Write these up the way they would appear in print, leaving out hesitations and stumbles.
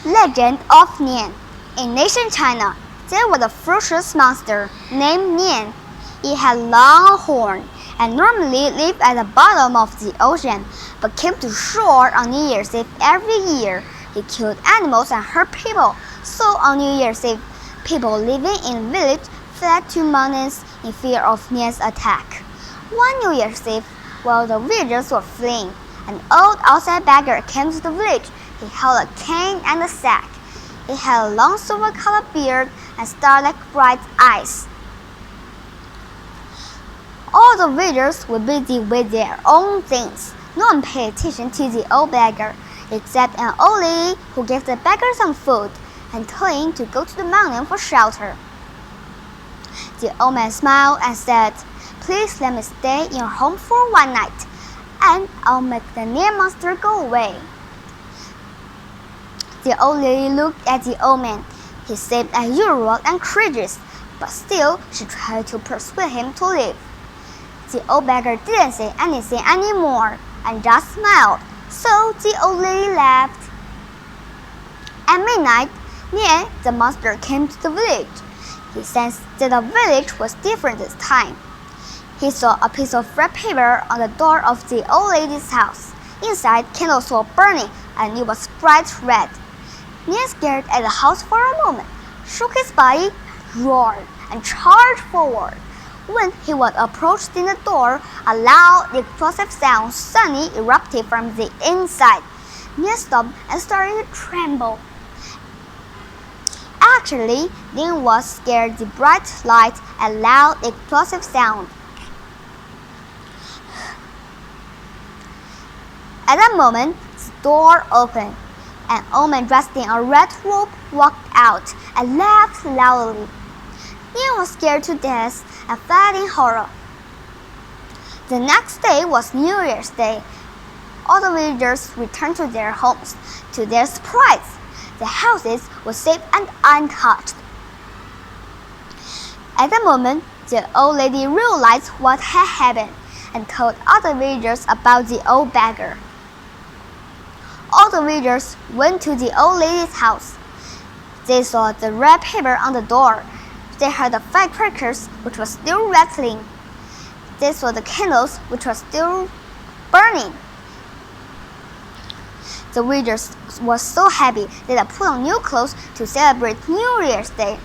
Legend of Nian. In ancient China, there was a ferocious monster named Nian. It had long horns and normally lived at the bottom of the ocean, but came to shore on New Year's Eve every year. He killed animals and hurt people. So on New Year's Eve, people living in the village fled to mountains in fear of Nian's attack. One New Year's Eve, while the villagers were fleeing, an old outside beggar came to the village. He held a cane and a sack. He had a long silver-colored beard and star-like bright eyes. All the villagers were busy with their own things. No one paid attention to the old beggar, except an old lady who gave the beggar some food and told him to go to the mountain for shelter. The old man smiled and said, "Please let me stay in your home for one night, and I'll make the near monster go away." The old lady looked at the old man. He seemed unusual and courageous, but still she tried to persuade him to leave. The old beggar didn't say anything anymore and just smiled, so the old lady left. At midnight, Nian, the monster, came to the village. He sensed that the village was different this time. He saw a piece of red paper on the door of the old lady's house. Inside, candles were burning, and it was bright red. Nian stared at the house for a moment, shook his body, roared, and charged forward. When he was approaching the door, a loud, explosive sound suddenly erupted from the inside. Nian stopped and started to tremble. Actually, Nian was scared at the bright light and loud, explosive sound. At that moment, the door opened. An old man dressed in a red robe walked out and laughed loudly. Nian was scared to death and fled in horror. The next day was New Year's Day. All the villagers returned to their homes. To their surprise, the houses were safe and untouched. At that moment, the old lady realized what had happened and told other villagers about the old beggar. All the villagers went to the old lady's house. They saw the red paper on the door. They heard the firecrackers, which were still rattling. They saw the candles, which were still burning. The villagers were so happy that they put on new clothes to celebrate New Year's Day.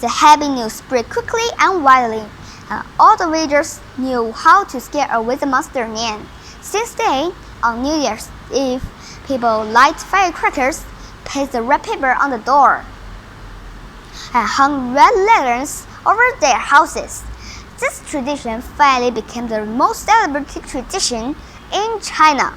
The happy news spread quickly and widely, and all the villagers knew how to scare away the monster Nian. Since then, on New Year's Eve, people light firecrackers, paste the red paper on the door, and hung red lanterns over their houses. This tradition finally became the most celebrated tradition in China.